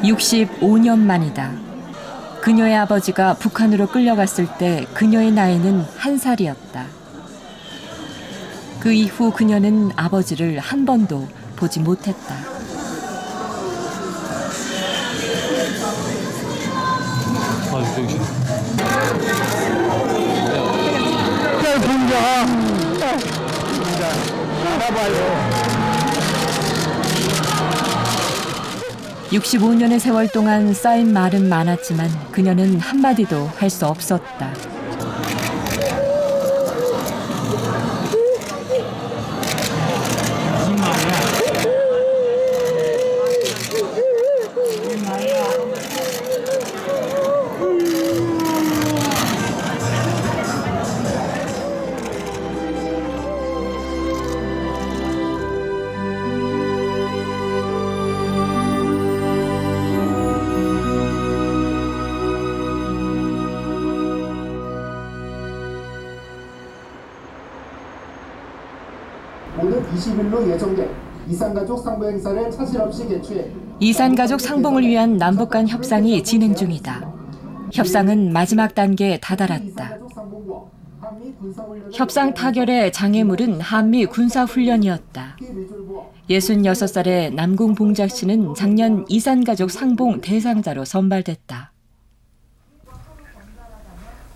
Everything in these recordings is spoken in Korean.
65년 만이다. 그녀의 아버지가 북한으로 끌려갔을 때 그녀의 나이는 1살이었다. 그 이후 그녀는 아버지를 한 번도 보지 못했다. 알아봐요. 65년의 세월 동안 쌓인 말은 많았지만 그녀는 한마디도 할 수 없었다. 오는 20일로 예정된 이산가족 상봉 행사를 차질 없이 개최해 이산가족 상봉을 위한 남북 간 협상이 진행 중이다. 협상은 마지막 단계에 다다랐다. 협상 타결의 장애물은 한미 군사훈련이었다. 66살의 남궁 봉작 씨는 작년 이산가족 상봉 대상자로 선발됐다.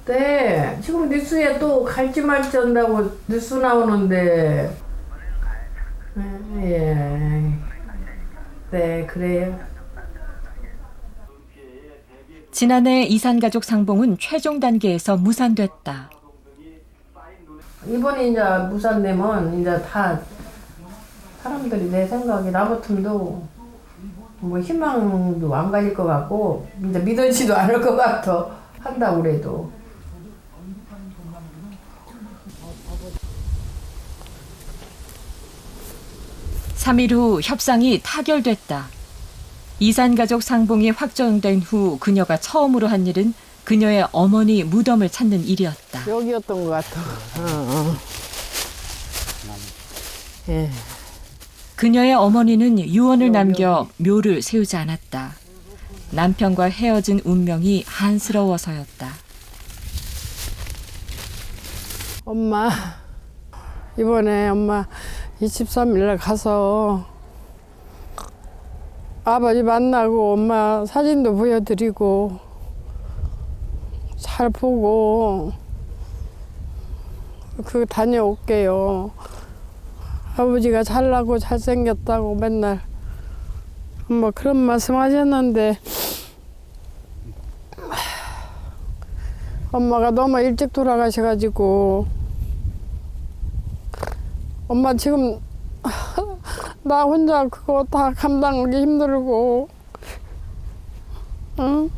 네, 지금 뉴스에 또 갈지 말지 한다고 뉴스 나오는데 예, 네, 그래요. 지난해 이산가족 상봉은 최종 단계에서 무산됐다. 이번에 이제 무산되면 이제 다 사람들이 내 생각에 나 같으면도 뭐 희망도 안 가질 것 같고 이제 믿어지도 않을 것 같아. 한다고 그래도. 삼 일 후 협상이 타결됐다. 이산가족 상봉이 확정된 후 그녀가 처음으로 한 일은 그녀의 어머니 무덤을 찾는 일이었다. 여기였던 것 같아. 예. 그녀의 어머니는 유언을 남겨 묘를 세우지 않았다. 남편과 헤어진 운명이 안쓰러워서였다. 엄마, 이번에 엄마 23일날 가서 아버지 만나고 엄마 사진도 보여드리고 잘 보고 다녀올게요. 아버지가 잘나고 잘생겼다고 맨날 엄마 그런 말씀 하셨는데 엄마가 너무 일찍 돌아가셔가지고 엄마 지금 나 혼자 그거 다 감당하기 힘들고 응?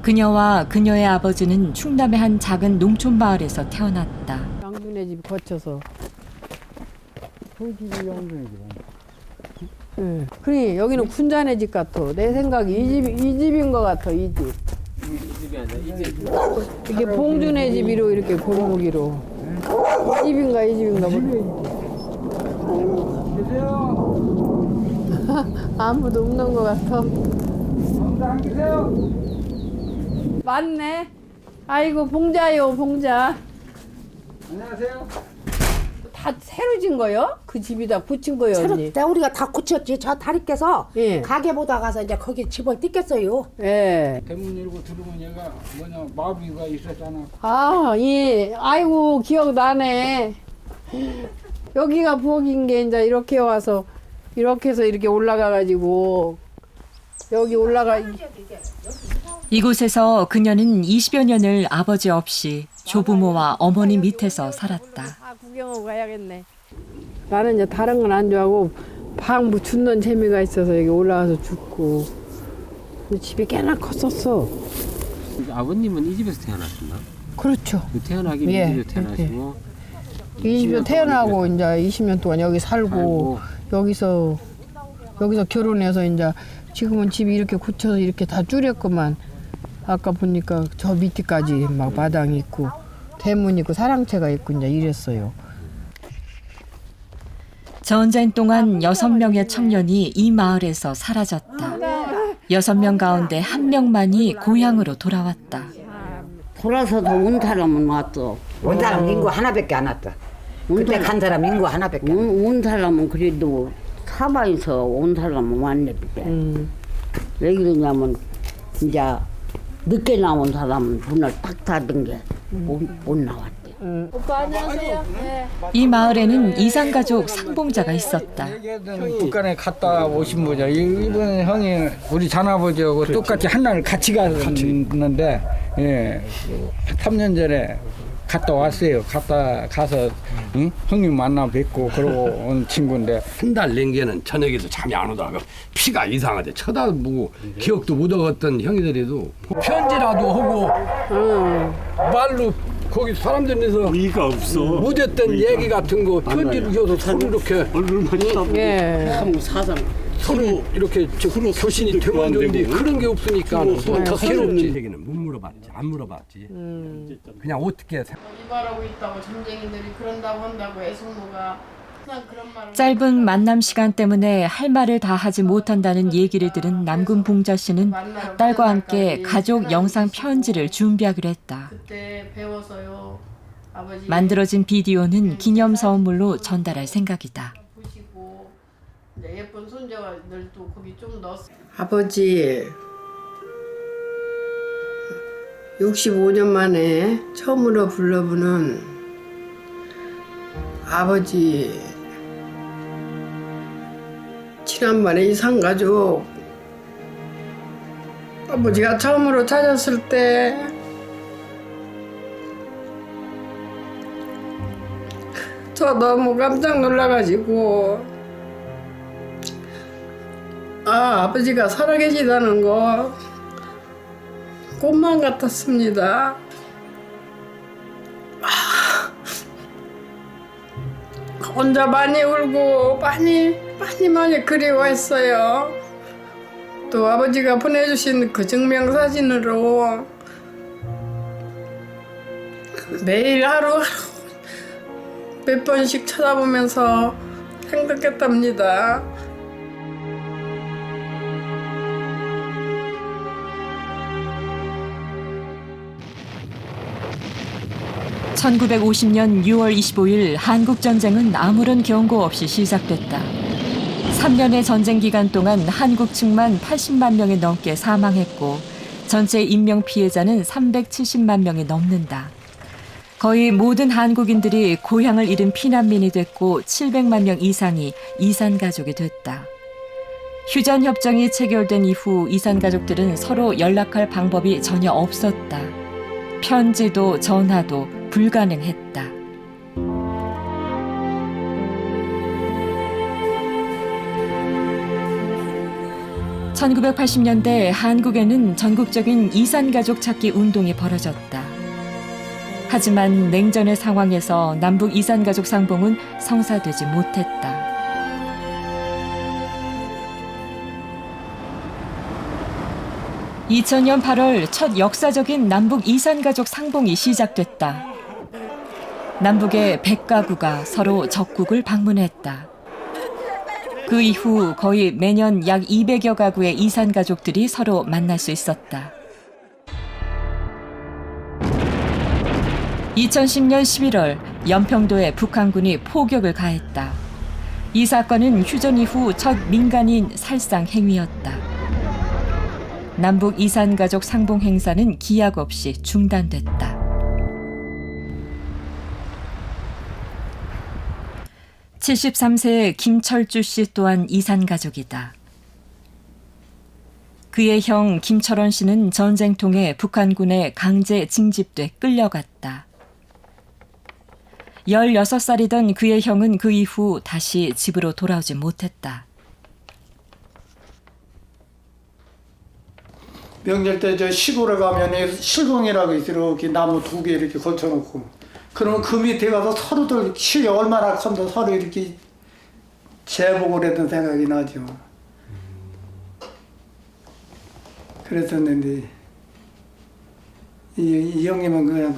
그녀와 그녀의 아버지는 충남의 한 작은 농촌 마을에서 태어났다. 양준의 집 거쳐서 양준의 집은. 응. 그래 여기는 군자네 집 같아. 내 생각에 이 집인 것 같아. 이 집. 이 집이 아니라 이 집. 이게 봉준의 집이로 이렇게 골목이로. 이 집인가 이 집인가 계세요. 아무도 없는 것 같아. 안 계세요. 맞네. 아이고 봉자요 봉자. 안녕하세요. 다 새로 진 거요? 그 집이 다 고친 거요 새로 언니? 우리가 다 고쳤지. 저 다리께서 예. 가게 보다 가서 이제 거기 집을 뜯겠어요. 예. 대문 열고 들어오면 얘가 뭐냐 마비가 있었잖아. 아, 예. 아이고 기억나네. 여기가 부엌인 게 이제 이렇게 와서 이렇게 해서 이렇게 올라가-가지고 여기 올라가. 이곳에서 그녀는 20여 년을 아버지 없이 조부모와 어머니 밑에서 살았다. 아, 구경하고 가야겠네. 나는 이제 다른 건 안 좋아하고 방 죽는 재미가 있어서 여기 올라가서 죽고. 집이 꽤나 컸었어. 아버님은 이 집에서 태어나셨나? 그렇죠. 태어나긴 예, 이 집에서 태어나시고 이 집에 태어나고 이제 20년 동안 여기 살고 살고. 여기서 결혼해서 이제 지금은 집이 이렇게 고쳐서 이렇게 다 줄였구만. 아까 보니까 저 밑에까지 막 마당이 있고 대문 있고 사랑채가 있고 이제 이랬어요. 전쟁 동안 6명의 청년이 이 마을에서 사라졌다. 6명 가운데 1명만이 고향으로 돌아왔다. 돌아서도 온 사람은 왔어. 온 사람 인구 하나밖에 안 왔다. 그때 간 사람 인구 하나밖에 안 왔다. 온 사람은 그래도 사바에서 온 사람은 왔네. 왜 그러냐면 이제 늦게 나온 사람은 문을 탁 닫은 게 못 나왔대. 이 마을에는 이산가족 상봉자가 있었다. 북한에 갔다 오신 분이야. 이번 형이 우리 전아버지하고 똑같이 한날 같이 갔는데, 예, 3년 전에 갔다 왔어요. 가서 응? 형님 만나 뵙고 그러고 온 친구인데. 한 달 냉게는 저녁에도 잠이 안 오다가 피가 이상하대. 쳐다보고 기억도 못 하겠던 형이들에도 편지라도 하고 말로 거기 사람들에서 의의가 없어. 못했던 얘기 같은 거 편지를 줘서 서로 이렇게 얼굴만 쳐다보고 참 사상 서로 이렇게 교신이 되면 좋은데 그런 게 없으니까 더 괴롭지. 얘기는 못 물어봤지. 안 물어봤지. 그냥 어떻게 이발하고 있다고 전쟁이들이 그런다고 한다고 애숙모가 그냥 그런 말을. 짧은 만남 시간 때문에 할 말을 다 하지 못한다는 얘기를 들은 남군 봉자 씨는 딸과 함께 가족 영상 편지를 준비하기로 했다. 그때 배워서요. 아버지 만들어진 비디오는 기념 선물로 전달할 생각이다. 보시고 이제 예쁜 손자들도 거기 좀 넣었어요. 아버지 65년 만에 처음으로 불러보는 아버지 지난번에 이산가족 아버지가 처음으로 찾았을 때 저 너무 깜짝 놀라가지고 아버지가 살아계시다는 거 꿈만 같았습니다. 혼자 많이 울고 많이 그리워했어요. 또 아버지가 보내주신 그 증명사진으로 매일 하루 몇 번씩 쳐다보면서 행복했답니다. (1950년 6월 25일) 한국전쟁은 아무런 경고 없이 시작됐다. 3년의 전쟁 기간 동안 한국 측만 80만 명이 넘게 사망했고 전체 인명 피해자는 370만 명이 넘는다. 거의 모든 한국인들이 고향을 잃은 피난민이 됐고 700만 명 이상이 이산가족이 됐다. 휴전협정이 체결된 이후 이산가족들은 서로 연락할 방법이 전혀 없었다. 편지도 전화도 불가능했다. (1980년대) 한국에는 전국적인 이산가족 찾기 운동이 벌어졌다. 하지만 냉전의 상황에서 남북 이산가족 상봉은 성사되지 못했다. 2000년 8월 첫 역사적인 남북 이산가족 상봉이 시작됐다. 남북의 100가구가 서로 적국을 방문했다. 그 이후 거의 매년 약 200여 가구의 이산가족들이 서로 만날 수 있었다. 2010년 11월 연평도에 북한군이 포격을 가했다. 이 사건은 휴전 이후 첫 민간인 살상 행위였다. 남북 이산가족 상봉 행사는 기약 없이 중단됐다. (73세의) 김철주 씨 또한 이산가족이다. 그의 형 김철원 씨는 전쟁 통에 북한군에 강제 징집돼 끌려갔다. 16살이던 그의 형은 그 이후 다시 집으로 돌아오지 못했다. 명절 때 저 시골에 가면 실공이라고 이렇게 나무 2개 이렇게 걸쳐놓고 그러면 그 밑에 가서 서로들 실이 얼마나 큰데 서로 이렇게 재보고 그랬던 생각이 나죠. 그랬었는데 이 형님은 그냥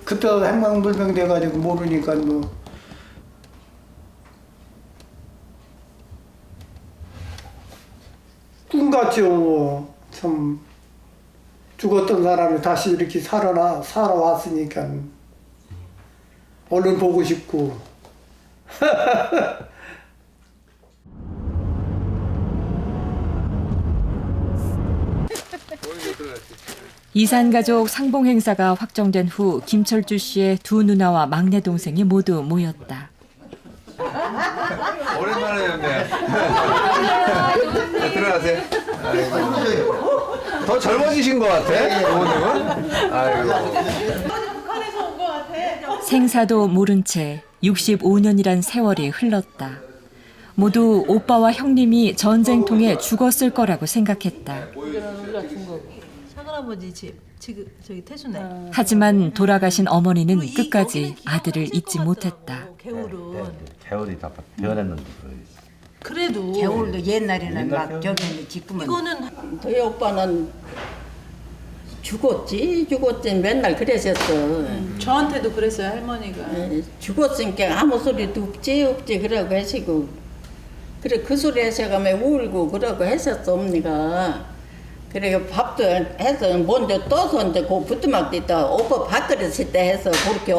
그때 행방불명 돼가지고 모르니까 뭐 꿈같죠. 참 죽었던 사람이 다시 이렇게 살아왔으니까 얼른 보고 싶고. 이산가족 상봉 행사가 확정된 후 김철주 씨의 두 누나와 막내 동생이 모두 모였다. 오랜만에 뵙네. 들어가세요. 더 젊어지신 것 같아, 부모님은. 아이고. 생사도 모른 채 65년이란 세월이 흘렀다. 모두 오빠와 형님이 전쟁통에 죽었을 거라고 생각했다. 할아버지 집 지금 저기 태수네. 하지만 돌아가신 어머니는 끝까지 아들을 잊지 못했다. 개울이 다 변했는데. 그래도 개울도 옛날에는 막 저기 짓구만. 이거는 너희 오빠는 죽었지 맨날 그랬었어. 저한테도 그랬어요 할머니가. 죽었으니까 아무 소리도 없지 그러고 하시고 그래 그 소리 하셔가면 울고 그러고 했었어 언니가. 그래 밥도 해서 먼저 떠서 이제 그 부뚜막 있다 오빠 밥그릇 때 해서 그렇게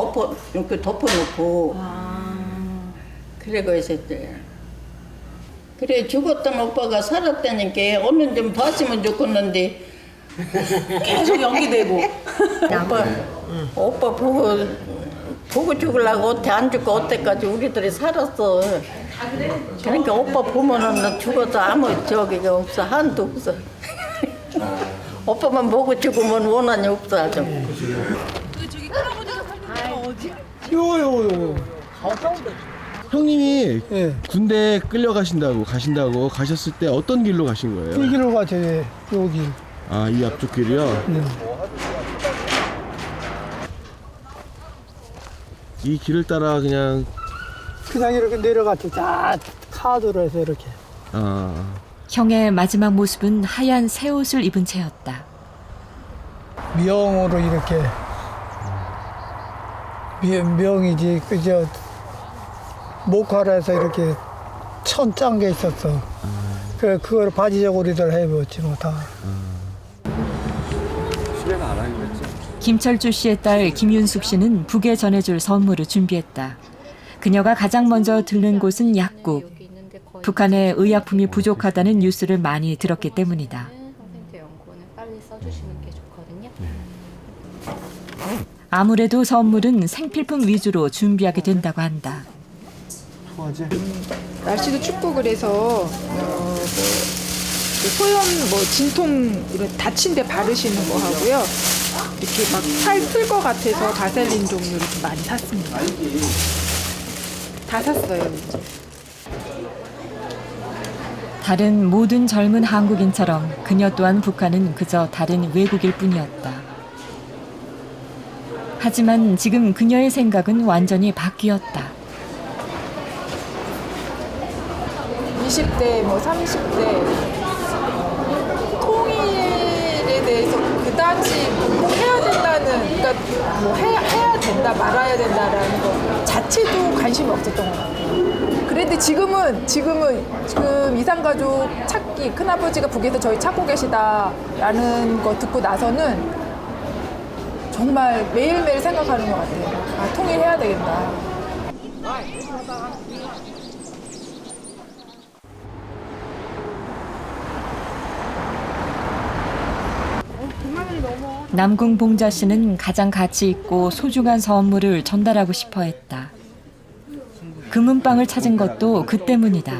이렇게 덮어놓고 그러고 했었대. 그래 죽었던 오빠가 살았다니까 얼른 좀 봤으면 좋겠는데 계속 연기되고. 오빠 보고 죽으려고 어때 안 죽고 어때까지 우리들이 살았어. 그러니까 오빠 보면은 나 죽어도 아무 저기가 없어 한도 없어. 오빠만 보고 죽으면 원한이 없어 아주. 저기 할아버지가 살던 어디? 요요. 형님이 군대 가신다고 가셨을 때 어떤 길로 가신 거예요? 이 길로 가죠. 여기. 아, 이 앞쪽 길이요? 네. 이 길을 따라 그냥 이렇게 내려갔죠. 자 카드로 해서 이렇게. 형의 마지막 모습은 하얀 새 옷을 입은 채였다. 명으로 이렇게 명이지 그저 목화라서 이렇게 천짠 게 있었어. 그래 그걸 바지 저고리들 해봤지 뭐 다. 수레가 안 하겠지. 김철주 씨의 딸 김윤숙 씨는 북에 전해줄 선물을 준비했다. 그녀가 가장 먼저 들른 곳은 약국. 북한에 의약품이 부족하다는 뉴스를 많이 들었기 때문이다. 아무래도 선물은 생필품 위주로 준비하게 된다고 한다. 날씨도 춥고 그래서 소염 진통 이런 다친 데 바르시는 거 하고요. 이렇게 막 살 풀 것 같아서 바셀린 종류를 좀 많이 샀습니다. 다 샀어요. 이제. 다른 모든 젊은 한국인처럼 그녀 또한 북한은 그저 다른 외국일 뿐이었다. 하지만 지금 그녀의 생각은 완전히 바뀌었다. 20대, 30대 통일에 대해서 그다지 꼭 해야 된다는, 그러니까 해야 된다, 말아야 된다라는 거 자체도 관심이 없었던 것 같아요. 그런데 지금 이산가족 찾기, 큰아버지가 북에서 저희 찾고 계시다라는 거 듣고 나서는 정말 매일매일 생각하는 것 같아요. 아, 통일해야 되겠다. 남궁 봉자 씨는 가장 가치 있고 소중한 선물을 전달하고 싶어 했다. 금은방을 찾은 것도 그 때문이다.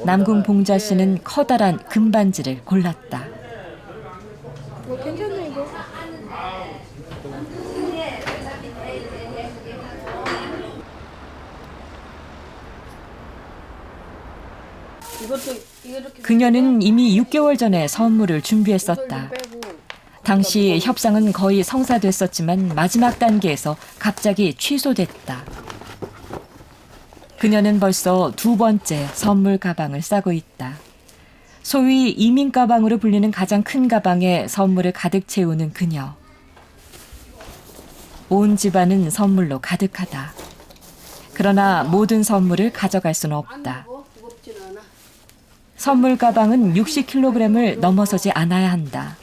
남궁 봉자 씨는 커다란 금반지를 골랐다. 괜찮네 이거. 그녀는 이미 6개월 전에 선물을 준비했었다. 당시 협상은 거의 성사됐었지만 마지막 단계에서 갑자기 취소됐다. 그녀는 벌써 2번째 선물 가방을 싸고 있다. 소위 이민 가방으로 불리는 가장 큰 가방에 선물을 가득 채우는 그녀. 온 집안은 선물로 가득하다. 그러나 모든 선물을 가져갈 수는 없다. 선물 가방은 60kg을 넘어서지 않아야 한다.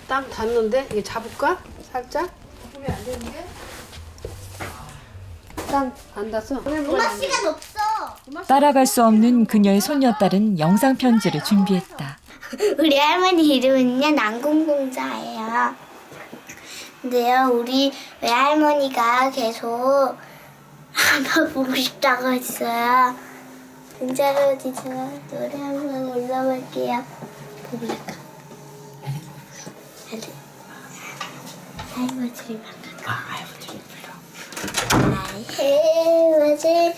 딱 닿는데 이게 잡을까? 살짝? 보면 안 되는데? 딱안 닿았어. 엄마 시간 없어. 따라갈 수 없는 그녀의 손녀딸은 영상 편지를 준비했다. 우리 할머니 이름은요 난공공자예요. 근데요 우리 외할머니가 계속 아빠 보고 싶다고 했어요. 등자로지지만 노래 한번 올라볼게요. 부를까? 할머니를 I was a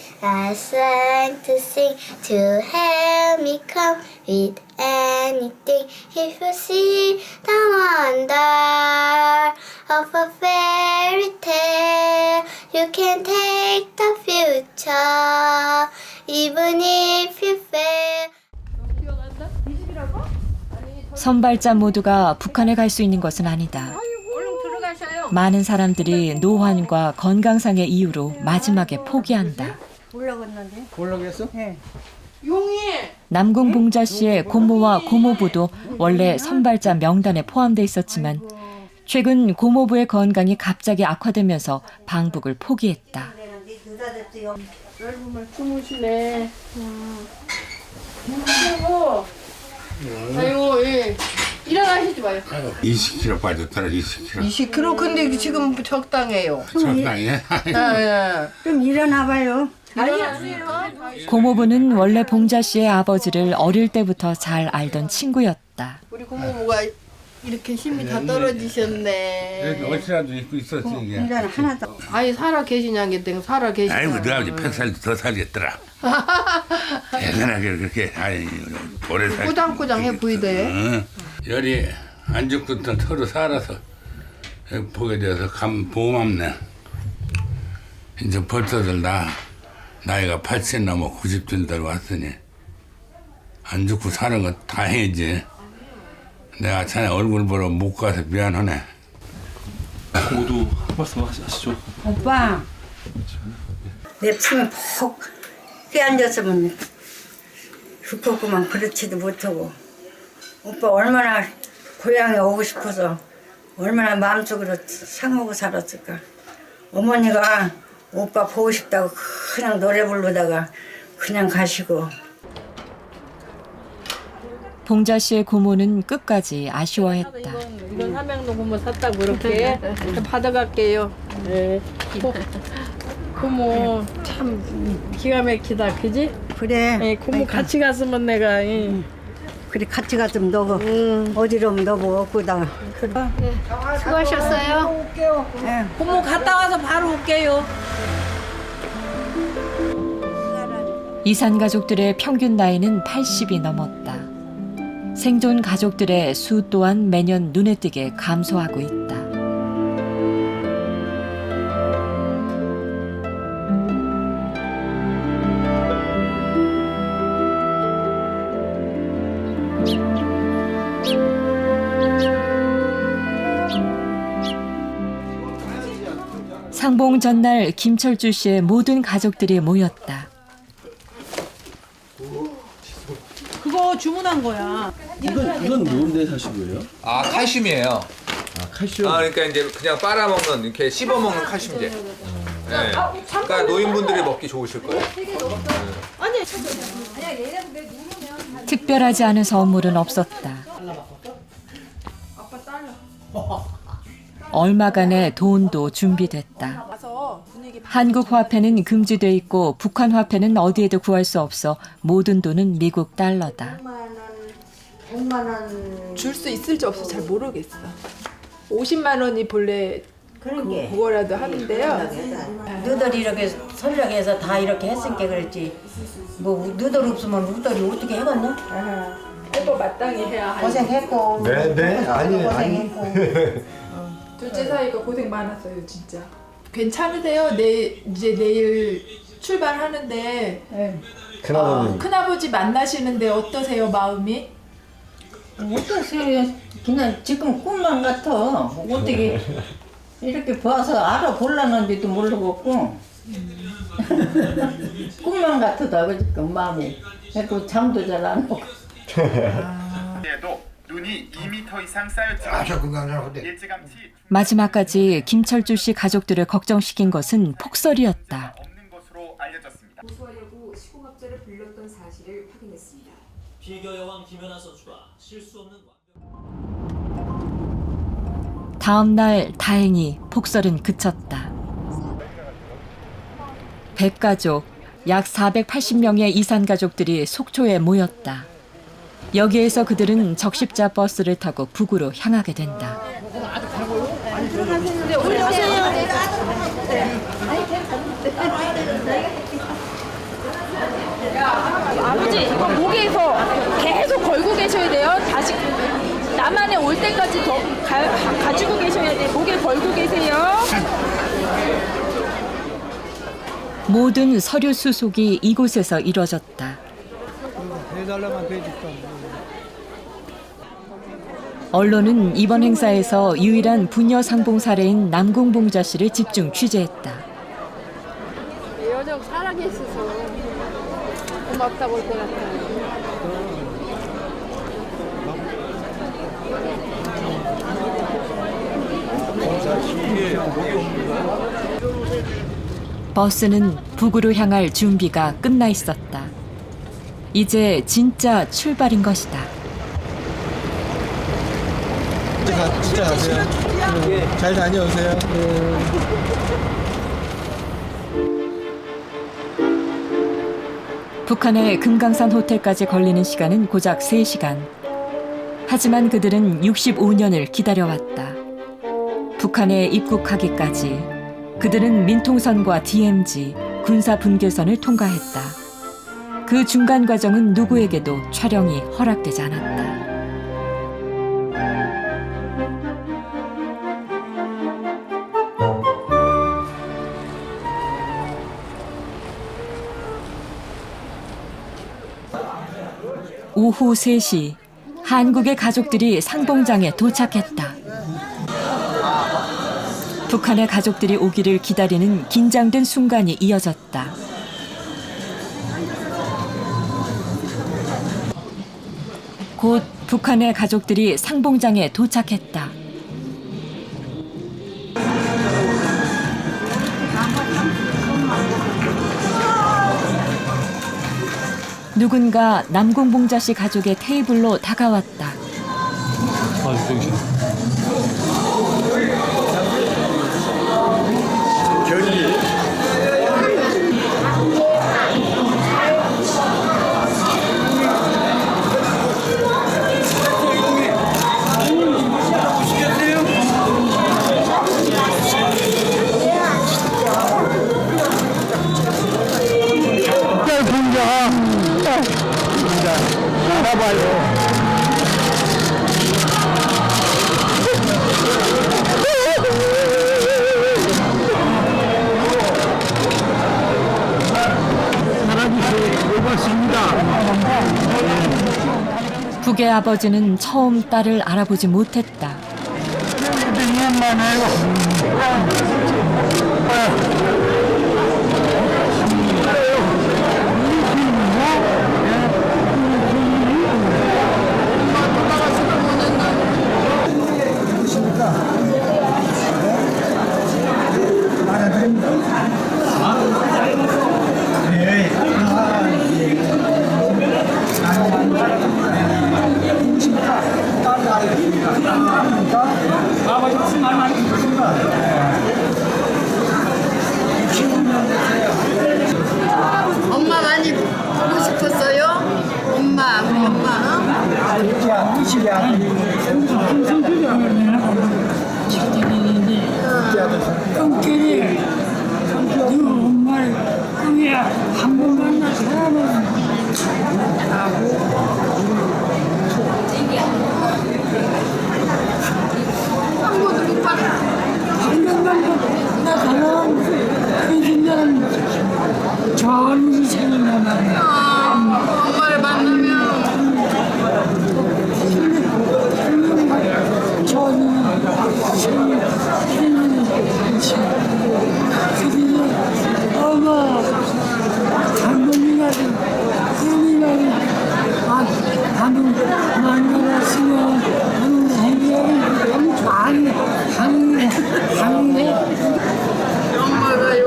song to sing to help me come with anything. If you see the wonder of a fairy tale, you can take the future, even if you fail. 선발자 모두가 북한에 갈 수 있는 것은 아니다. 많은 사람들이 노환과 건강상의 이유로 마지막에 포기한다. 올라갔는데? 올라갔어? 네. 용이! 남궁 봉자 씨의 고모와 고모부도 원래 선발자 명단에 포함돼 있었지만 최근 고모부의 건강이 갑자기 악화되면서 방북을 포기했다. 넓으면 주무시네. 아이고, 예. 일어나시지 마요. 20kg 빠졌더라 20kg. 20kg? 근데 지금 적당해요. 적당해? 좀 일어나봐요. 고모부는 원래 봉자 씨의 아버지를 어릴 때부터 잘 알던 친구였다. 우리 고모부가 이렇게 힘이 다 떨어지셨네. 옷이라도 입고 있었지 이게. 하나도. 아니 살아 계시냐게 땡 살아 계시냐. 아이고 너 아버지 100살 더 살겠더라. 대단하게 그렇게 오래 살. 꾸장꾸장해 보이대. 응. 열이 안 죽던 서로 살아서 보게 되어서 감 고맙네. 이제 벌써들 나이가 80 넘어 90들 왔으니 안 죽고 사는 건 다행이지. 내가 자네 얼굴 보러 못 가서 미안하네. 모두 한 말씀 하시죠. 오빠, 내 품에 푹 휘앉았으면 좋겠구만. 그렇지도 못하고. 오빠 얼마나 고향에 오고 싶어서 얼마나 마음속으로 상하고 살았을까. 어머니가 오빠 보고 싶다고 그냥 노래 부르다가 그냥 가시고. 봉자 씨의 고모는 끝까지 아쉬워했다. 이건 함양도 고모 샀다고 이렇게 받아갈게요. 네. 고모 참 기가 막히다, 그지? 그래. 네, 고모 같이 갔으면 내가. 그래 같이 갔으면 너고 어지러우면 너고 없고다. 그래. 수고하셨어요. 네. 고모 갔다 와서 바로 올게요. 이산 가족들의 평균 나이는 80이 넘었다. 생존 가족들의 수 또한 매년 눈에 띄게 감소하고 있다. 상봉 전날 김철주 씨의 모든 가족들이 모였다. 그거 주문한 거야. 이건 뭔데 사신 거예요? 아 칼슘이에요. 아 칼슘. 아 그러니까 이제 그냥 빨아먹는 이렇게 씹어먹는 칼슘제. 네. 그러니까 노인분들이 먹기 좋으실 거예요. 특별하지 않은 선물은 없었다. 얼마간의 돈도 준비됐다. 한국 화폐는 금지돼 있고 북한 화폐는 어디에도 구할 수 없어 모든 돈은 미국 달러다. 100만 원 줄 수 있을지 없을지 잘 모르겠어. 50만 원이 본래 그거라도 하는데요. 너들 이렇게 선량해서 다 이렇게 했으니까 그랬지. 뭐 너들 없으면 우들이 어떻게 해갔냐? 해고 마땅히 해야 하지. 고생했고. 네 아니. 둘째 사이가 고생 많았어요, 진짜. 괜찮으세요? 이제 내일 출발하는데 큰아버님. 큰아버지 만나시는데 어떠세요, 마음이? 어떠세요? 그냥 지금 꿈만 같아. 어떻게 이렇게 봐서 알아보려는지도 모르겠고 꿈만 같다. 지금 마음이. 그래도 잠도 잘 안 오고. 눈이 2m 이상 쌓였지만 일찌감치 마지막까지 김철주 씨 가족들을 걱정시킨 것은 폭설이었다. 없는 것으로 알려졌습니다. 고소하려고 시공업자를 불렀던 사실을 확인했습니다. 비교 여왕 김연아 선수가 실수 없는 다음 날 다행히 폭설은 그쳤다. 100가족, 약 480명의 이산 가족들이 속초에 모였다. 여기에서 그들은 적십자 버스를 타고 북으로 향하게 된다. 네, 올라오세요. 아버지, 이거 목에서 계속 걸고 계셔야 돼요. 다시 남한에 올 때까지 더 가지고 계셔야 돼요. 목에 걸고 계세요. 모든 서류 수속이 이곳에서 이뤄졌다. 해달라면 되니까. 언론은 이번 행사에서 유일한 부녀 상봉 사례인 남궁봉자 씨를 집중 취재했다. 여정 사랑했어서 고맙다고 할 것 같아요. 버스는 북으로 향할 준비가 끝나 있었다. 이제 진짜 출발인 것이다. 진짜 가세요. 잘 다녀오세요. 북한의 금강산 호텔까지 걸리는 시간은 고작 3시간. 하지만 그들은 65년을 기다려왔다. 북한에 입국하기까지 그들은 민통선과 DMZ, 군사 분계선을 통과했다. 그 중간 과정은 누구에게도 촬영이 허락되지 않았다. 오후 3시, 한국의 가족들이 상봉장에 도착했다. 북한의 가족들이 오기를 기다리는 긴장된 순간이 이어졌다. 곧 북한의 가족들이 상봉장에 도착했다. 누군가 남궁봉자 씨 가족의 테이블로 다가왔다. 북의 아버지는 처음 딸을 알아보지 못했다. 엄마 많이 보고 싶었어요? 엄마, 우리 엄마. 꿈길이 너 엄마의 꿈이야. 한 번 만나 사람은 한 번도 못 봤어. 한 번만 나 가면 그 인간은 저는 생각나네. 엄마를 만나면 엄마 장모님이 한번 만나봤으면 하는 생각이 많이 강해. 엄마가요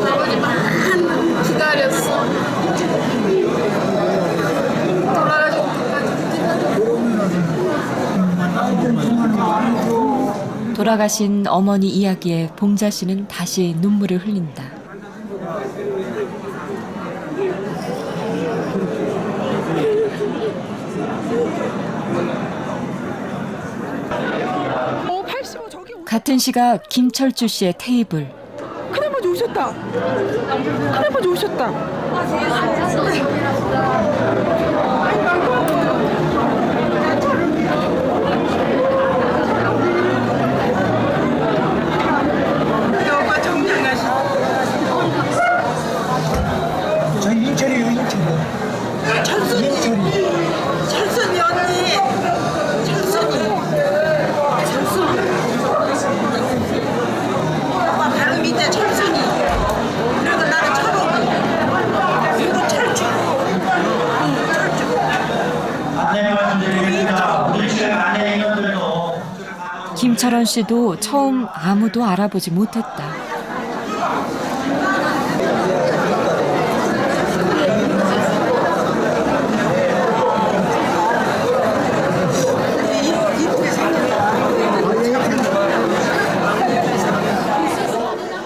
아버지만 기다렸어. 돌아가신 어머니 이야기에 봉자 씨는 다시 눈물을 흘린다. 같은 시각 김철주 씨의 테이블. 큰아버지 오셨다. 큰아버지 오셨다. 저 인철이요, 인철이. 철순이 언니. 엄마 바로 밑에 철순이. 그리고 나는 철옥이. 그리고 철주. 안내 말씀드립니다. 우리 집 안에 인원들도 김철원 씨도 처음 아무도 알아보지 못했다.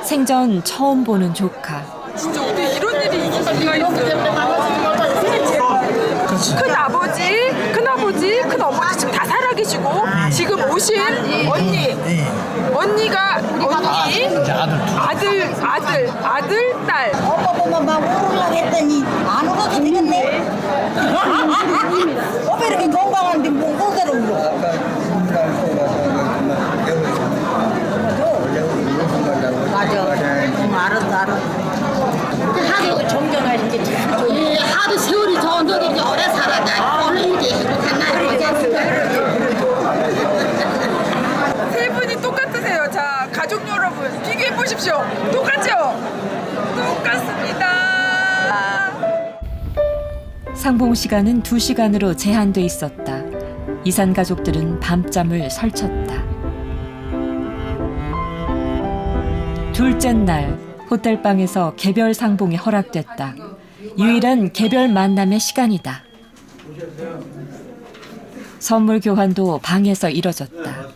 생전 처음 보는 조카. 진짜 어떻게 이런 일이 있을 수가 있어요. 큰아버지, 큰어머니 지금 다 살아계시고 지금 오신 언니가 아들, 딸. 오빠 보면 막 울으려고 했더니 안 울어도 되겠네. 오빠 이렇게 건강한데 뭐 거기로 울어. 맞아. 알았어. 하도 존경하는 게 참 좋네. 하도 세월이 좋은 덕에 이제 오래 살아가. 오늘 이제 행복한 날이 세 분이 똑같으세요. 자, 가족 여러분 비교해 보십시오. 똑같죠? 똑같습니다. 상봉 시간은 2시간으로 제한돼 있었다. 이산 가족들은 밤잠을 설쳤다. 둘째 날 호텔방에서 개별 상봉이 허락됐다. 유일한 개별 만남의 시간이다. 선물 교환도 방에서 이뤄졌다.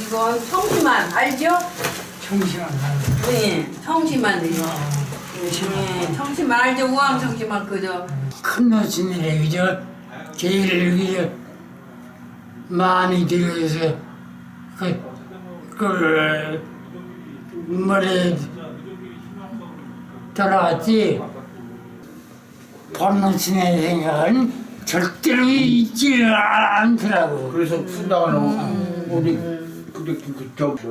이거 청심환 알죠? 청심환. 네, 청심환 이거. 네, 청심환 알죠? 우왕 청심환 그죠? 큰 노신이래 그죠? 제일 그죠? 많이 들여서 그 머리에 돌아왔지. 본노신의 생각은 절대로 잊지 않더라고. 그래서 푼다고는 우리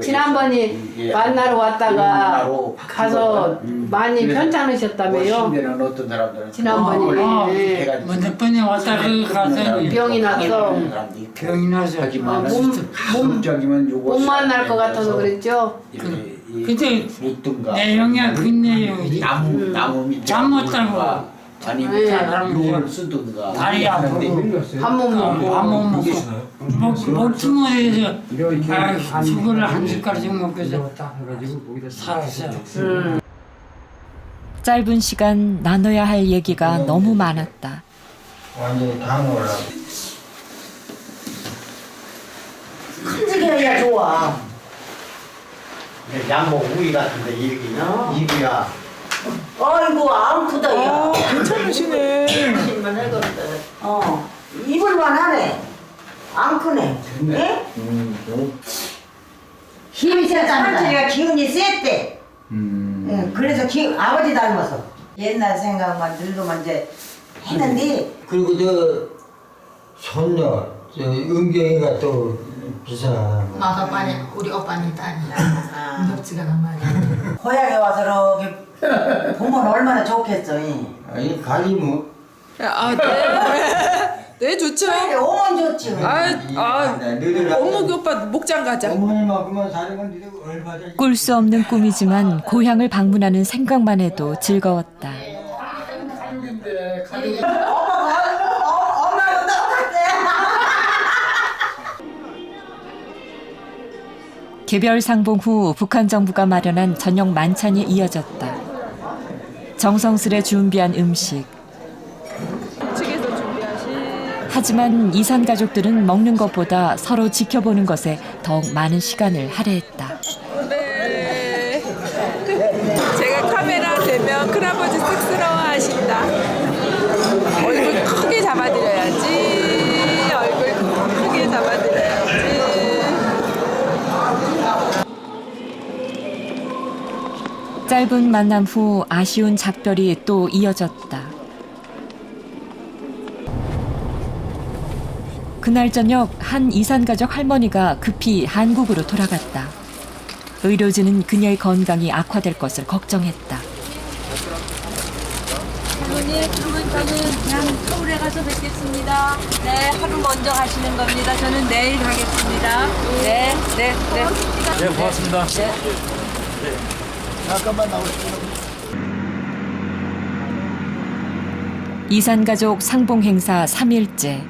지난번에 만나러 왔다가 가서 많이 편찮으셨다며요? 어떤 사람들은 지난번에 먼저 번에 왔다가 가서 병이 나서 못 만날 것 같아서 그랬죠? 그때 내용이야 그 내용이지. 잘못다고 아니면 요를 쓰든가 다리 아프고 밥 못 먹고 목숨에서 죽을 한 숟가락씩 먹고서 살았어요. 짧은 시간 나눠야 할 얘기가 너무 많았다. 완전히 당을 큼직해야 좋아. 양복 우이 같은데 이기야. 아이고 아프다 야. 괜찮으시네. 입을만 하네. 안 크네. 예? 힘이 세다. 한철이가 기운이 셌대. 예, 그래서 아버지 닮아서. 옛날 생각만 늙으면 이제 했는데. 그리고 저 손녀 은경이가 또 비싸. 나도 오빠니 우리 오빠니 딸이야. 넉지가 말이야. 고향에 와서 이렇게 보면 얼마나 좋겠어. 아니 가지 뭐. 아, 네. 네, 좋죠. 오면 좋지. 원목이 오빠 목장 가자. 어머니만큼만 사는 니들 얼마나. 꿀 수 없는 꿈이지만 고향을 방문하는 생각만 해도 즐거웠다. 엄마도 똑같대. 개별 상봉 후 북한 정부가 마련한 저녁 만찬이 이어졌다. 정성스레 준비한 음식. 측에서 준비하신. 하지만 이산 가족들은 먹는 것보다 서로 지켜보는 것에 더욱 많은 시간을 할애했다. 네. 제가 카메라 대면 큰아버지 쑥스러워하신다. 얼굴 크게 잡아드려야지. 얼굴 크게 잡아드려야지. 짧은 만남 후 아쉬운 작별이 또 이어졌다. 그날 저녁 한 이산 가족 할머니가 급히 한국으로 돌아갔다. 의료진은 그녀의 건강이 악화될 것을 걱정했다. 할머니, 저는 그냥 서울에 가서 뵙겠습니다. 네, 하루 먼저 가시는 겁니다. 저는 내일 가겠습니다. 네. 네, 고맙습니다. 잠깐만 나오시죠. 이산 가족 상봉 행사 3일째.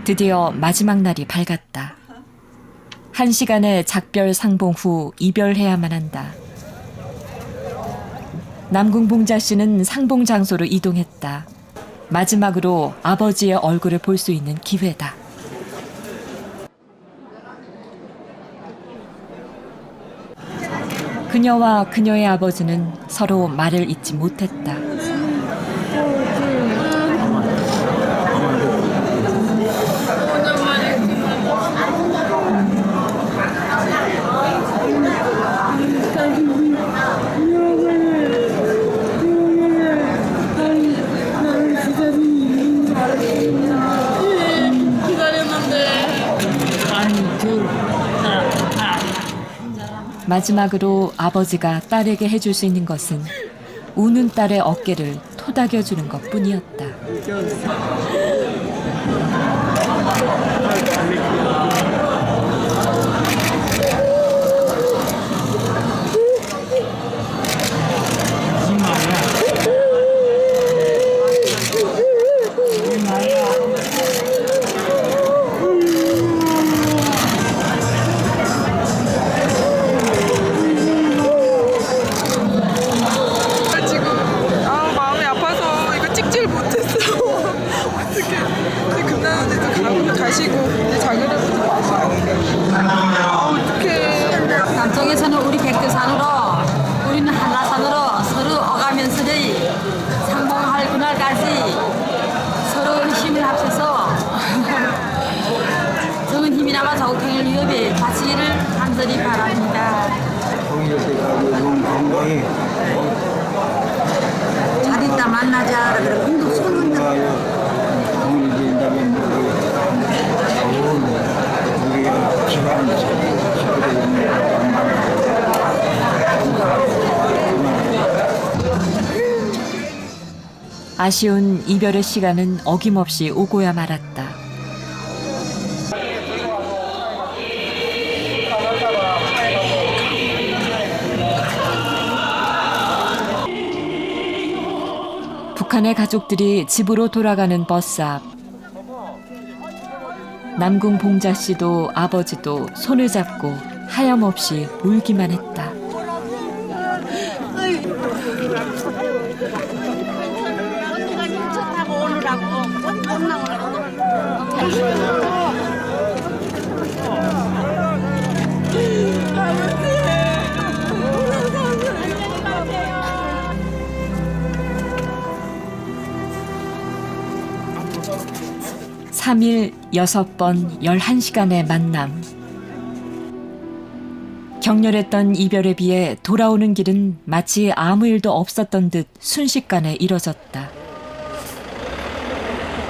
드디어 마지막 날이 밝았다. 1시간의 작별 상봉 후 이별해야만 한다. 남궁봉자 씨는 상봉 장소로 이동했다. 마지막으로 아버지의 얼굴을 볼 수 있는 기회다. 그녀와 그녀의 아버지는 서로 말을 잇지 못했다. 마지막으로 아버지가 딸에게 해줄 수 있는 것은 우는 딸의 어깨를 토닥여주는 것뿐이었다. 마음이 아파서 이거 찍질 못했어. 어떡해. 근데 금나는데도 가시고 이제 자기네부터 가시고. 어떡해. 남쪽에서는 우리 백두산으로, 우리는 한라산으로 서로 어가면서의 상봉할 그날까지 서로 힘을 합쳐서 적은 힘이나마 저국행을 위협에 바치기를 간절히 바랍니다. 잘 있다 만나자. 그래 공도 손은다. 아쉬운 이별의 시간은 어김없이 오고야 말았다. 북한의 가족들이 집으로 돌아가는 버스 앞. 남궁 봉자 씨도 아버지도 손을 잡고 하염없이 울기만 했다. 삼 일 6번 11시간의 만남. 격렬했던 이별에 비해 돌아오는 길은 마치 아무 일도 없었던 듯 순식간에 이뤄졌다.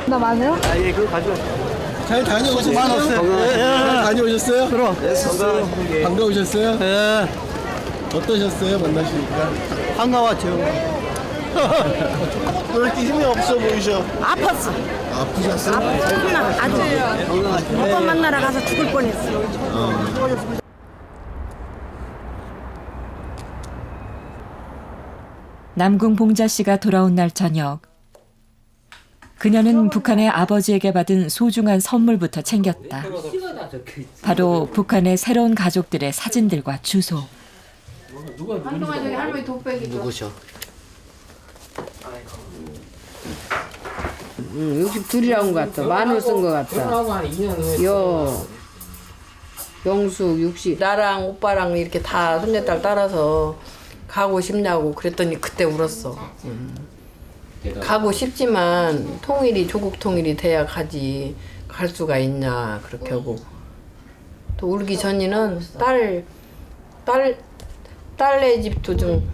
나 많아요? 아, 예, 그거 가져가세요. 잘 다녀오셨어요? 잘 다녀오셨어요? 그럼. 반가우셨어요? 네. 어떠셨어요? 만나시니까? 반가웠죠. 왜 이렇게 힘이 없어 보이셔? 아팠어. 아프셨어요? 아주 오빠 만나러 가서 죽을 뻔했어. 남궁 봉자 씨가 돌아온 날 저녁. 그녀는 북한의 아버지에게 받은 소중한 선물부터 챙겼다. 바로 북한의 새로운 가족들의 사진들과 주소. 한동안 저기 할머니 독백이 누구셔? 62이라고 온 것 같다. 만원 쓴 것 같다. 영숙 60. 나랑 오빠랑 이렇게 다 손녀딸 따라서 가고 싶냐고 그랬더니 그때 울었어. 가고 싶지만 통일이 조국 통일이 돼야 가지 갈 수가 있냐 그렇게 하고 또 울기 전에는 딸네 집도 좀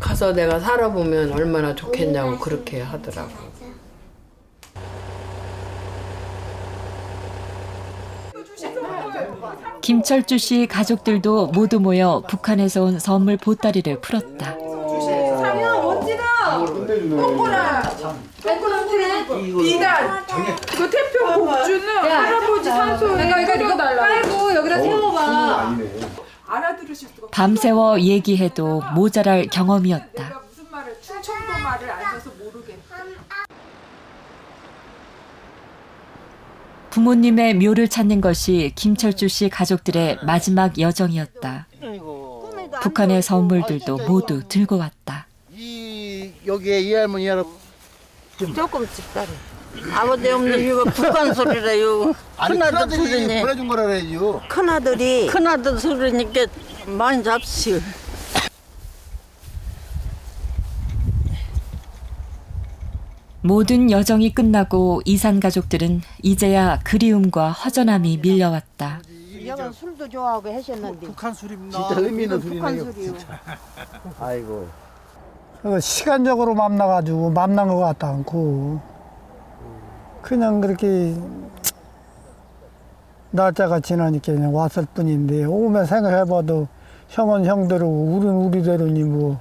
가서 내가 살아보면 얼마나 좋겠냐고 그렇게 하더라고. 김철주 씨 가족들도 모두 모여 북한에서 온 선물 보따리를 풀었다. 비단 그 태평 복주는 할아버지 산소에 이거 빨고 여기다 세워봐. 알아들으실 수가 밤새워 얘기해도 모자랄 경험이었다. 내가 무슨 말을 충청도 말을 안 써서 모르겠다. 부모님의 묘를 찾는 것이 김철주 씨 가족들의 마지막 여정이었다. 북한의 선물들도 모두 들고 왔다. 여기에 이 할머니하고 조금씩 따라. 아버지 없는 이거 북한 소리래요. 큰아들 소리니. 보내준 거라 그래요. 큰아들 소리니까 많이 잡시. 모든 여정이 끝나고 이산 가족들은 이제야 그리움과 허전함이 밀려왔다. 여건 술도 좋아하고 하셨는데. 북한 술입니다. 진짜 의미 있는 술이네요. 술이요. 아이고. 시간적으로 만나가지고 만난 것 같지 않고 그냥 그렇게 날짜가 지나니까 그냥 왔을 뿐인데 오면 생각해봐도 형은 형대로 우리는 우리대로니 뭐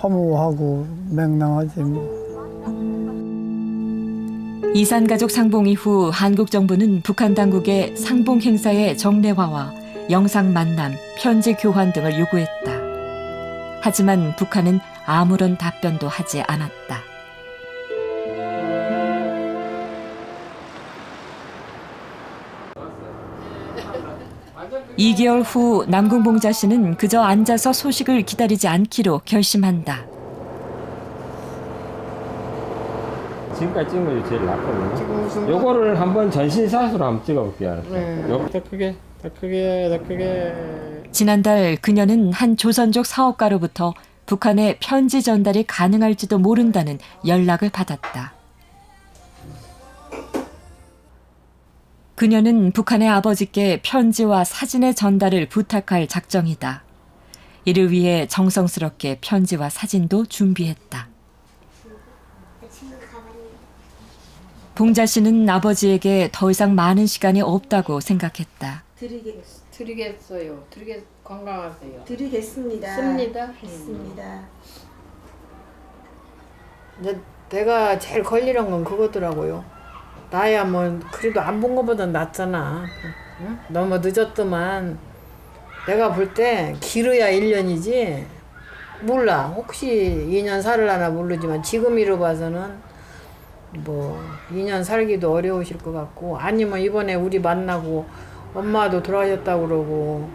허무하고 맹랑하지 뭐. 이산 가족 상봉 이후 한국 정부는 북한 당국에 상봉 행사의 정례화와 영상 만남, 편지 교환 등을 요구했다. 하지만 북한은 아무런 답변도 하지 않았다. (2개월) 후 남궁 봉자 씨는 그저 앉아서 소식을 기다리지 않기로 결심한다. 지금까지 찍은 거 제일 낫거든요. 요거를 한번 전신샷으로 한번 찍어볼게요. 요거 더 크게. 지난달 그녀는 한 조선족 사업가로부터 북한에 편지 전달이 가능할지도 모른다는 연락을 받았다. 그녀는 북한의 아버지께 편지와 사진의 전달을 부탁할 작정이다. 이를 위해 정성스럽게 편지와 사진도 준비했다. 봉자 씨는 아버지에게 더 이상 많은 시간이 없다고 생각했다. 드리겠어요. 건강하세요. 드리겠습니다. 씁니다. 했습니다. 이제 내가 제일 걸리는 건 그거더라고요. 나야 뭐 그래도 안 본 거보다 낫잖아. 응? 너무 늦었더만 내가 볼 때 길어야 1년이지 몰라. 혹시 2년 살을라나 모르지만 지금 이로 봐서는 뭐 2년 살기도 어려우실 것 같고 아니면 이번에 우리 만나고 엄마도 돌아가셨다고 그러고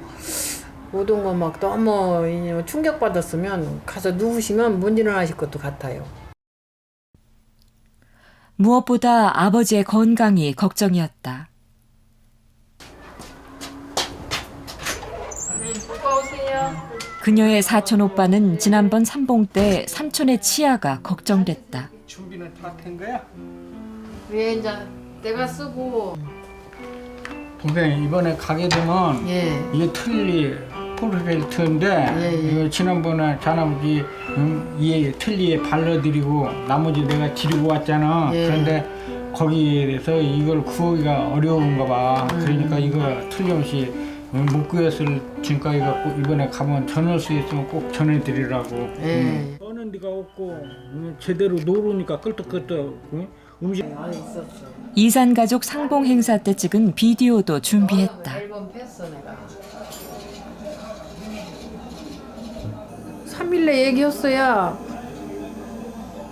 모든 거 막 너무 충격받았으면 가서 누우시면 못 일어나실 것도 같아요. 무엇보다 아버지의 건강이 걱정이었다. 오빠 오세요. 그녀의 사촌 오빠는 지난번 삼봉 때 삼촌의 치아가 걱정됐다. 준비는 다 된 거야? 왜 이제 내가 쓰고 동생 이번에 가게 되면 예. 이게 틀리 프로펠트인데 이거 지난번에 자나무지 이 틀니에 발라드리고 나머지 내가 지르고 왔잖아. 그런데 거기에 대해서 이걸 구하기가 어려운가 봐. 그러니까 이거 틀림없이 못 구했을 지금까지 갖고 이번에 가면 전할 수 있으면 꼭 전해드리라고. 떠는 데가 없고 제대로 노르니까 끌떡끌떡 음식. 이산 가족 상봉 행사 때 찍은 비디오도 준비했다. 앨범 뺐어 내가. 3일 내 얘기했어야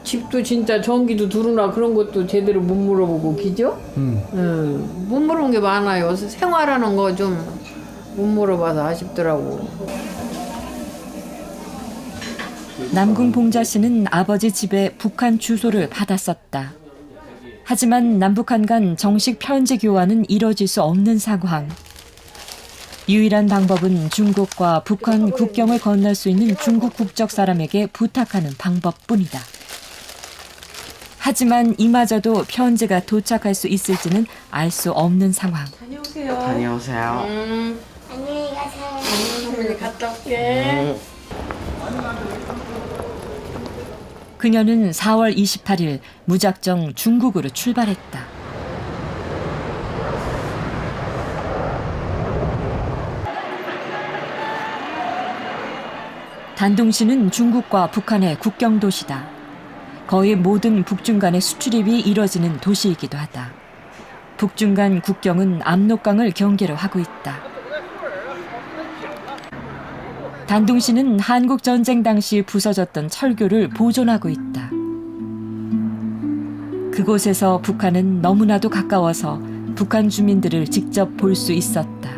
집도 진짜 전기도 들어오나 그런 것도 제대로 못 물어보고 기죠? 못 물어본 게 많아요. 생활하는 거 좀 못 물어봐서 아쉽더라고. 남궁 봉자 씨는 아버지 집에 북한 주소를 받았었다. 하지만 남북한 간 정식 편지 교환은 이뤄질 수 없는 상황. 유일한 방법은 중국과 북한 국경을 건널 수 있는 중국 국적 사람에게 부탁하는 방법뿐이다. 하지만 이마저도 편지가 도착할 수 있을지는 알 수 없는 상황. 다녀오세요. 다녀오세요. 안녕히 가세요. 할머니 갔다 올게. 그녀는 4월 28일 무작정 중국으로 출발했다. 단둥시는 중국과 북한의 국경 도시다. 거의 모든 북중 간의 수출입이 이뤄지는 도시이기도 하다. 북중 간 국경은 압록강을 경계로 하고 있다. 단둥시는 한국 전쟁 당시 부서졌던 철교를 보존하고 있다. 그곳에서 북한은 너무나도 가까워서 북한 주민들을 직접 볼 수 있었다.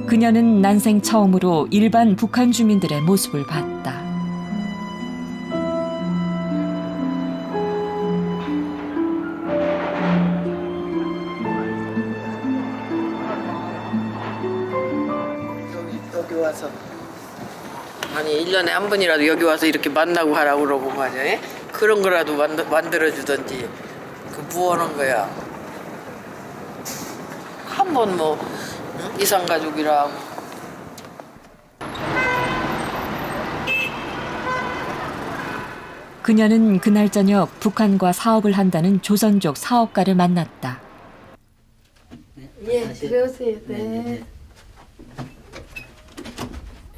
그녀는 난생 처음으로 일반 북한 주민들의 모습을 봤다. 여기 와서 아니 1년에 한 번이라도 여기 와서 이렇게 만나고 가라고 그러고 말이야. 예? 그런 거라도 만들어주던지 그 무언한 거야. 한 번 뭐 이산가족이라고. 그녀는 그날 저녁 북한과 사업을 한다는 조선족 사업가를 만났다. 예, 들어오세요. 네.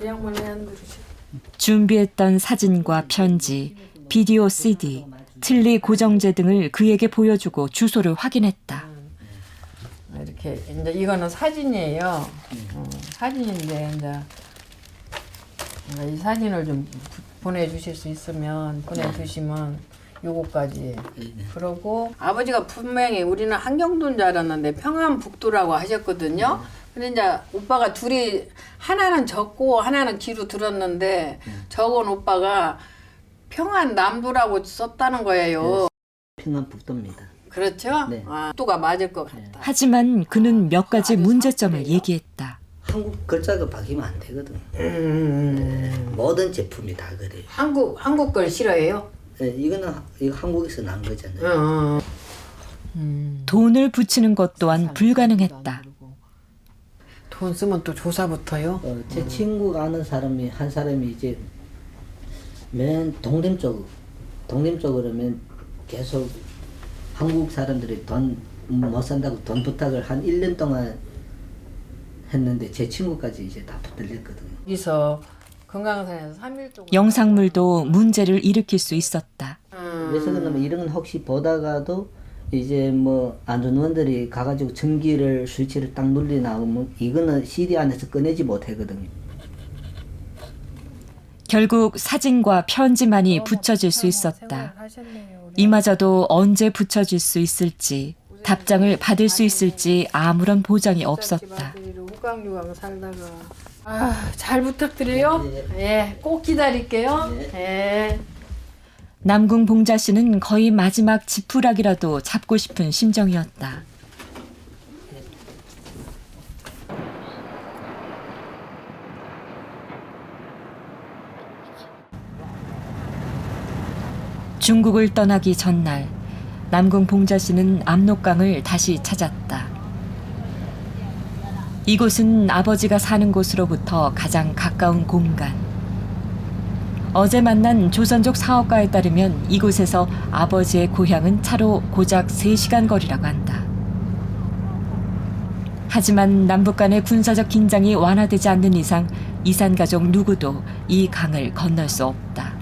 이 양반이 안 들으셔. 준비했던 사진과 편지, 비디오 CD, 틀니 고정제 등을 그에게 보여주고 주소를 확인했다. 이렇게 이제 이거는 사진이에요. 사진인데 이제 이 사진을 좀 보내주실 수 있으면 보내주시면 요거까지. 그러고 아버지가 분명히 우리는 한경도인 줄 알았는데 평안북도라고 하셨거든요. 근데 이제 오빠가 둘이 하나는 적고 하나는 뒤로 들었는데 적은 오빠가 평안남도라고 썼다는 거예요. 평안북도입니다. 그렇죠? 네. 또가 맞을 것 같다. 하지만 그는 몇 가지 문제점을 얘기했다. 한국 글자가 바뀌면 안 되거든. 네, 모든 제품이 다 그래요. 한국 걸 싫어해요? 네, 이거 한국에서 난 거잖아요. 돈을 붙이는 것 또한 불가능했다. 돈 쓰면 또 조사부터요? 제 친구가 아는 사람이 한 사람이 이제 맨 동림 쪽으로면 계속 한국 사람들이 돈 못 산다고 돈 부탁을 한 1년 동안 했는데 제 친구까지 이제 다 붙들렸거든요. 여기서 건강산에서 3일 동안 영상물도 문제를 일으킬 수 있었다. 그래서 그러면 이런 건 혹시 보다가도 이제 뭐 안전원들이 가가지고 전기를 스위치를 딱 눌리 나오면 이거는 CD 안에서 꺼내지 못하거든요. 결국 사진과 편지만이 붙여질 수 있었다. 이마저도 언제 붙여질 수 있을지, 답장을 받을 수 있을지 아무런 보장이 없었다. 호강유강 살다가 잘 부탁드려요. 예, 꼭 기다릴게요. 예. 남궁 봉자 씨는 거의 마지막 지푸라기라도 잡고 싶은 심정이었다. 중국을 떠나기 전날 남궁 봉자 씨는 압록강을 다시 찾았다. 이곳은 아버지가 사는 곳으로부터 가장 가까운 공간. 어제 만난 조선족 사업가에 따르면 이곳에서 아버지의 고향은 차로 고작 3시간 거리라고 한다. 하지만 남북 간의 군사적 긴장이 완화되지 않는 이상 이산 가족 누구도 이 강을 건널 수 없다.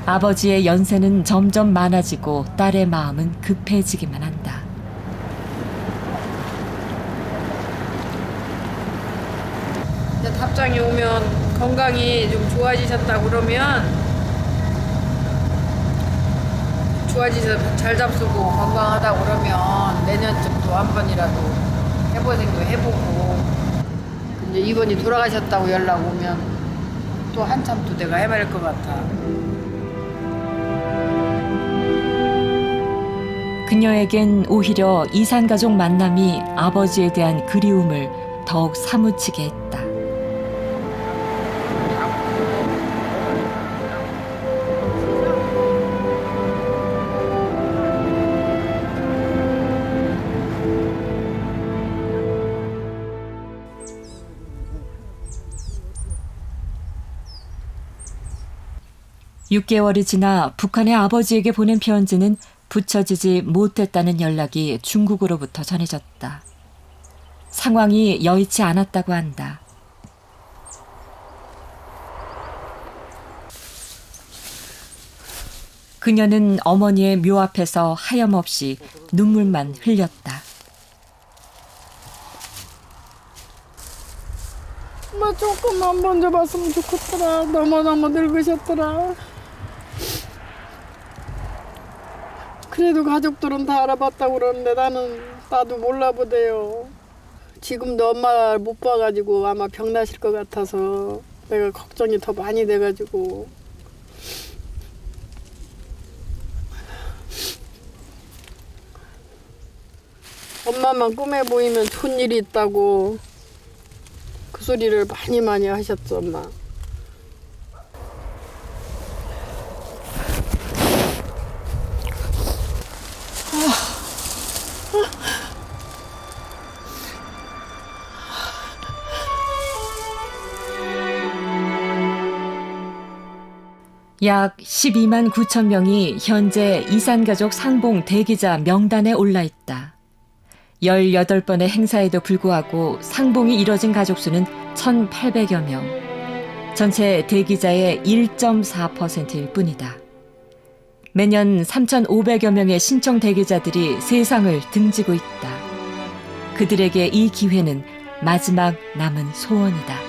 아버지의 연세는 점점 많아지고 딸의 마음은 급해지기만 한다. 이제 답장이 오면 건강이 좀 좋아지셨다고 그러면 좋아지셔서 잘 잡수고 건강하다고 그러면 내년쯤 또 한 번이라도 해보생도 해보고 이제 이번이 돌아가셨다고 연락 오면 또 한참 또 내가 해봐야 할 것 같아. 그녀에겐 오히려 이산가족 만남이 아버지에 대한 그리움을 더욱 사무치게 했다. (6개월이) 지나 북한의 아버지에게 보낸 편지는 붙여지지 못했다는 연락이 중국으로부터 전해졌다. 상황이 여의치 않았다고 한다. 그녀는 어머니의 묘 앞에서 하염없이 눈물만 흘렸다. 엄마 조금만 먼저 봤으면 좋겠더라. 너무너무 늙으셨더라. 그래도 가족들은 다 알아봤다고 그러는데 나도 몰라보대요. 지금도 엄마 못 봐가지고 아마 병나실 것 같아서 내가 걱정이 더 많이 돼가지고. 엄마만 꿈에 보이면 좋은 일이 있다고 그 소리를 많이 하셨죠, 엄마. 약 12만 9천 명이 현재 이산가족 상봉 대기자 명단에 올라 있다. 18번의 행사에도 불구하고 상봉이 이뤄진 가족 수는 1,800여 명. 전체 대기자의 1.4%일 뿐이다. 매년 3,500여 명의 신청 대기자들이 세상을 등지고 있다. 그들에게 이 기회는 마지막 남은 소원이다.